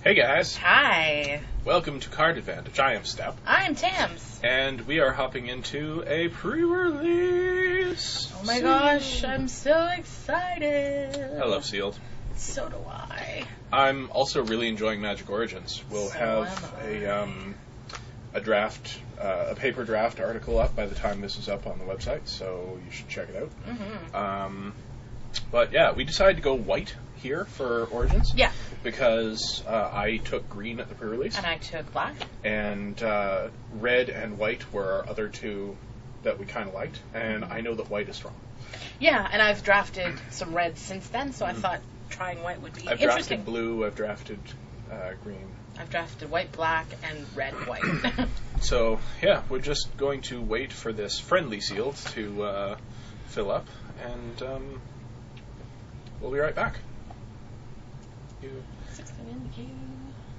Hey guys, Hi. welcome to Card Advantage. I am Step, I am Tams. and we are hopping into a pre-release. Oh my gosh, I'm so excited. I love Sealed. So do I. I'm also really enjoying Magic Origins. We'll So have a draft, a paper draft article up by the time this is up on the website, so you should check it out. Mm-hmm. But yeah, we decided to go white here for Origins. Yeah. Because I took green at the pre-release. And I took black. And red and white were our other two that we kind of liked. And I know that white is strong. Yeah, and I've drafted some red since then, so I thought trying white would be I've interesting. drafted blue, I've drafted green. I've drafted white, black, and red, white. So, yeah, we're just going to wait for this friendly sealed to fill up. And we'll be right back.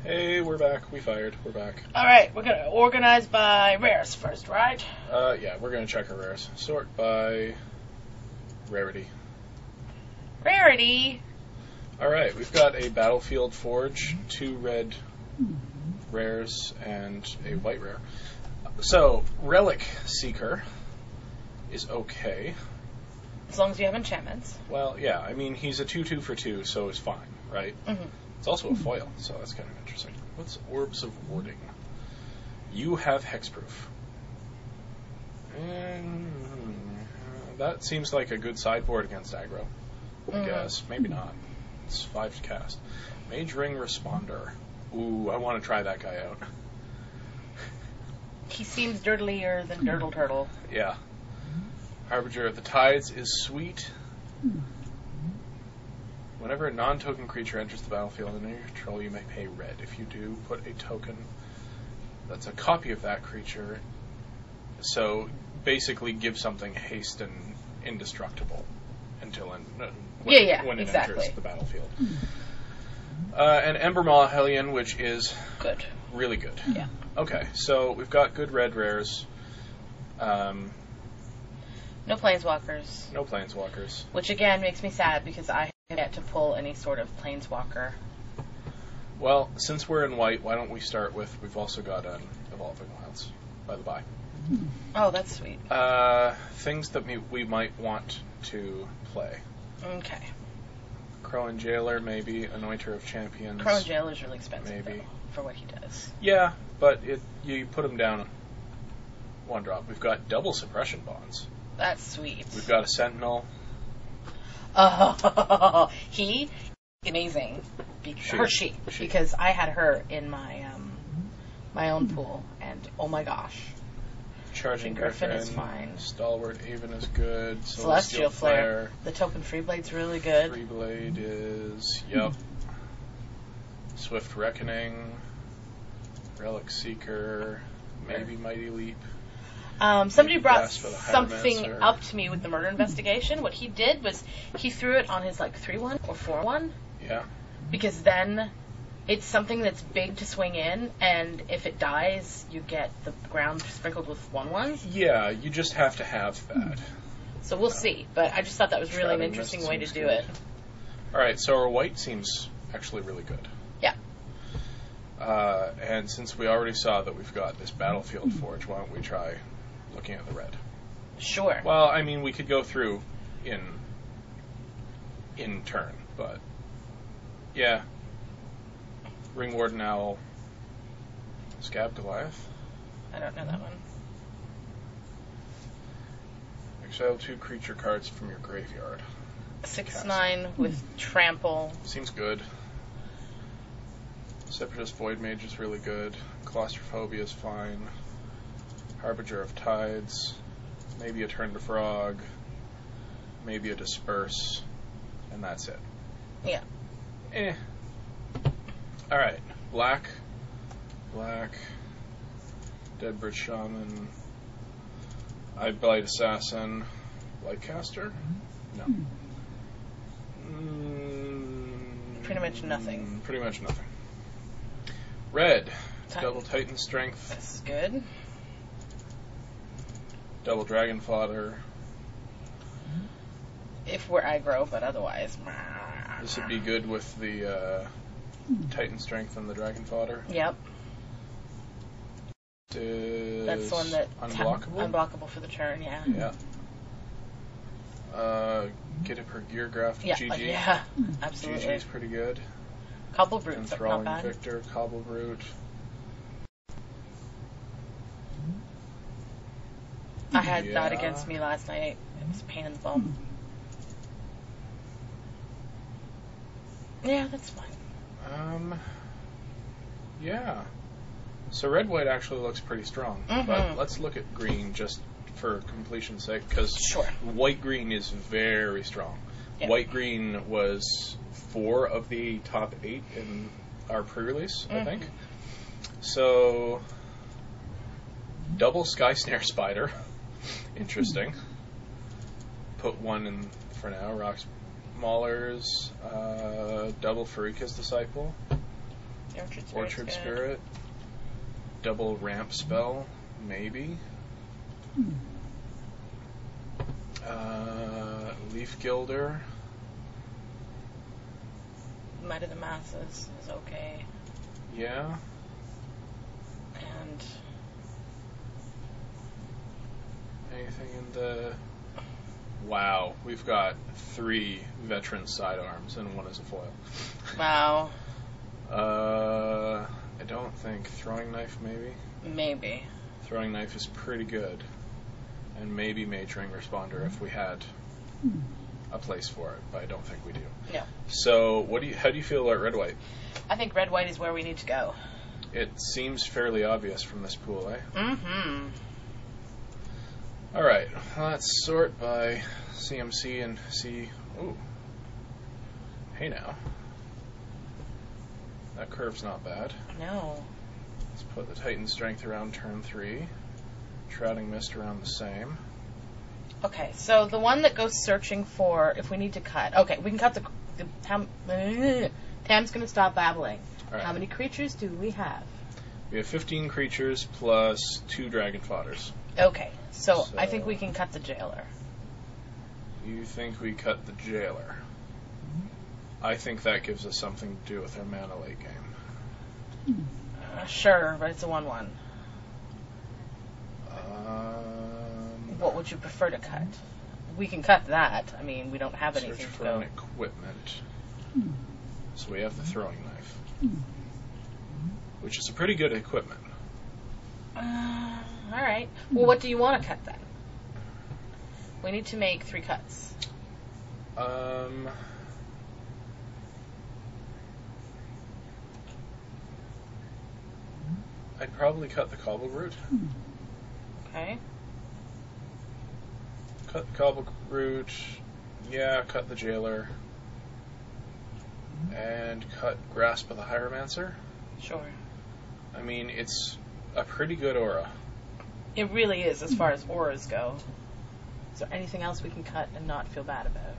Hey, we're back. We fired. We're back. Alright, we're going to organize by rares first, right? Yeah, we're going to check our rares. Sort by rarity. Rarity! Alright, we've got a Battlefield Forge, 2 red rares, and a white rare. So, Relic Seeker is okay. As long as you have enchantments. Well, yeah, I mean, he's a 2/2 for 2, so it's fine, right? Mm-hmm. It's also a foil, so that's kind of interesting. What's Orbs of Warding? You have Hexproof. And that seems like a good sideboard against aggro, I guess. Maybe not. It's 5 to cast. Mage Ring Responder. Ooh, I want to try that guy out. He seems dirtlier than Dirtle Turtle. Yeah. Harbinger of the Tides is sweet. Whenever a non-token creature enters the battlefield under your control, you may pay red. If you do, put a token that's a copy of that creature. So, basically give something haste and indestructible until when it enters the battlefield. And Embermaw Hellion, which is good. Really good. Yeah. Okay, so we've got good red rares. No planeswalkers. No planeswalkers. Which again makes me sad because I haven't yet to pull any sort of planeswalker. Well, since we're in white, why don't we start with, we've also got an Evolving Wilds, by the by. Oh, that's sweet. Things that we might want to play. Okay. Crowan Jailer, maybe. Anointer of Champions. Crowan Jailer's really expensive, maybe. Though, for what he does. Yeah, but you put him down 1 drop. We've got double suppression bonds. That's sweet. We've got a Sentinel. Oh, he amazing. She. She. Because I had her in my my own pool, and oh my gosh. Charging Griffin is fine. Stalwart Haven is good. Celestial Flare. The token Freeblade's really good. Freeblade is, yep. Swift Reckoning. Relic Seeker. Maybe Mighty Leap. Somebody brought something Hydromancer up to me with the murder investigation. What he did was he threw it on his 3/1 or 4/1. Yeah. Because then it's something that's big to swing in, and if it dies, you get the ground sprinkled with 1/1s. Yeah, you just have to have that. So we'll see. But I just thought that was really an interesting way to do it. Alright, so our white seems actually really good. Yeah. And since we already saw that we've got this Battlefield Forge, why don't we try looking at the red? Sure. Well, I mean, we could go through in turn, but yeah. Ring Warden Owl. Scab Goliath. I don't know that one. Exile 2 creature cards from your graveyard. 6/9 with trample. Seems good. Separatist Void Mage is really good. Claustrophobia is fine. Harbinger of Tides. Maybe a Turn to Frog. Maybe a Disperse. And that's it. Yeah. Alright. Black. Deadbridge Shaman. Eyeblight Assassin. Lightcaster? No. Pretty much nothing. Pretty much nothing. Red. Double Titan Strength. That's good. Double Dragon Fodder. If we're aggro, but otherwise. This would be good with the Titan Strength and the Dragon Fodder. Yep. That's the one that unblockable. Unblockable for the turn. Yeah. Yeah. Get it per gear graft. Yeah. GG. Yeah. Absolutely. GG is pretty good. Cobble Brute. Not Enthralling bad. Victor. Cobble Brute. I had that against me last night. It was a pain in the bum. Yeah, that's fine. Yeah. So red-white actually looks pretty strong. But let's look at green just for completion's sake, because white-green is very strong. Yep. White-green was 4 of the top 8 in our pre-release, I think. So, double Sky Snare Spider. Interesting. Put 1 in for now. Rocks Maulers. Double Farika's Disciple. Orchard Spirit. Double Ramp Spell, maybe. Leaf Gilder. Might of the Masses is okay. Yeah. And anything in the... Wow, we've got 3 veteran sidearms and 1 is a foil. wow. I don't think Throwing Knife, maybe? Maybe. Throwing Knife is pretty good. And maybe Mage Ring Responder if we had a place for it, but I don't think we do. No. So, how do you feel about red-white? I think red-white is where we need to go. It seems fairly obvious from this pool, eh? Mm-hmm. Alright, let's sort by CMC and see... Ooh. Hey now. That curve's not bad. No. Let's put the Titan Strength around turn 3. Shrouding Mist around the same. Okay, so the one that goes searching for if we need to cut. Okay, we can cut the Tam's going to stop babbling. Right. How many creatures do we have? We have 15 creatures plus 2 dragon fodders. Okay, so I think we can cut the jailer. You think we cut the jailer? I think that gives us something to do with our mana late game. Sure, but it's a 1/1. What would you prefer to cut? We can cut that. I mean, we don't have anything search to for go. an equipment. So we have the throwing knife, which is a pretty good equipment. All right. Well, what do you want to cut then? We need to make 3 cuts. I'd probably cut the Cobble Root. Okay. Cut the Cobble Root. Yeah, cut the Jailer. And cut Grasp of the Hieromancer. Sure. I mean, it's a pretty good aura. It really is, as far as auras go. Is there anything else we can cut and not feel bad about?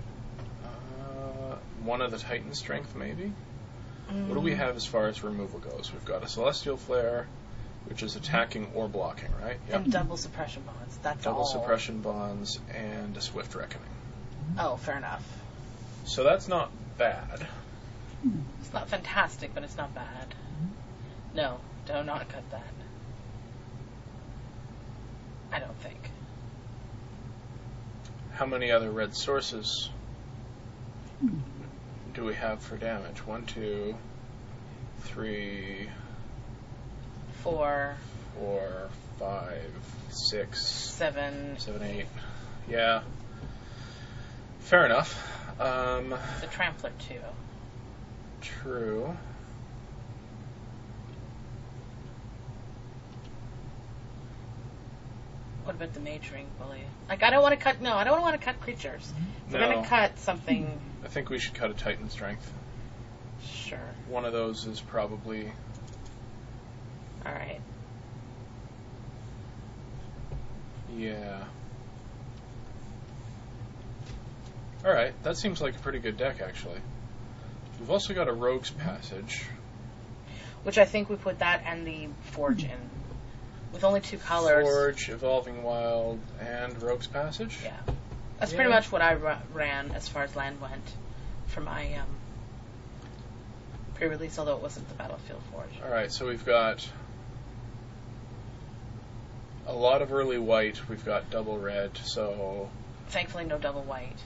One of the Titan Strength, maybe? What do we have as far as removal goes? We've got a Celestial Flare, which is attacking or blocking, right? Yep. And double suppression bonds. That's double all. suppression bonds and a Swift Reckoning. Oh, fair enough. So that's not bad. It's not fantastic, but it's not bad. No, do not cut that. I don't think. How many other red sources do we have for damage? 1, 2, 3, 4, 5, 6, 7, 8. Yeah. Fair enough. It's a Trampler too. True. What about the Mage Ring Bully? Like, I don't want to cut. No, I don't want to cut creatures. If we're going to cut something. I think we should cut a Titan Strength. Sure. One of those is probably. All right. Yeah. All right. That seems like a pretty good deck, actually. We've also got a Rogue's Passage. Which I think we put that and the Forge in. With only 2 colors. Forge, Evolving Wild, and Rogue's Passage? Yeah. That's pretty much what I ran as far as land went for my Prerelease, although it wasn't the Battlefield Forge. Alright, so we've got a lot of early white. We've got double red, so... Thankfully, no double white.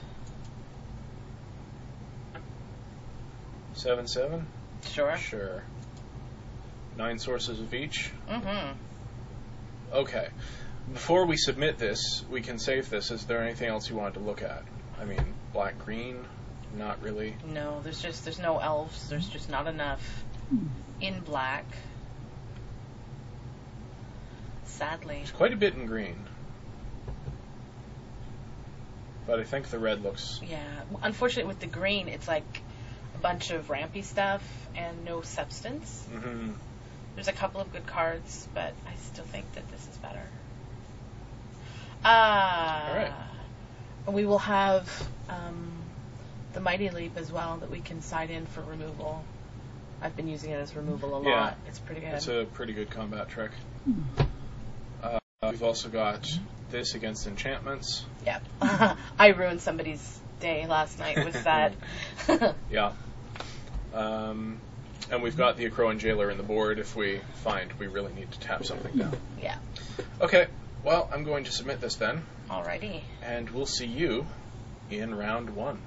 7/7? Sure. Sure. 9 sources of each? Mm-hmm. Okay. Before we submit this, we can save this. Is there anything else you wanted to look at? I mean, black-green? Not really. No, there's no elves. There's just not enough in black. Sadly. There's quite a bit in green. But I think the red looks... Yeah. Unfortunately, with the green, it's like a bunch of rampy stuff and no substance. Mm-hmm. There's a couple of good cards, but I still think that this is better. All right. We will have the Mighty Leap as well that we can side in for removal. I've been using it as removal a lot. It's pretty good. It's a pretty good combat trick. We've also got this against enchantments. Yeah. I ruined somebody's day last night with that. Yeah. And we've got the Akroan Jailer in the board if we find we really need to tap something down. Yeah. Okay, well, I'm going to submit this then. Alrighty. And we'll see you in round 1.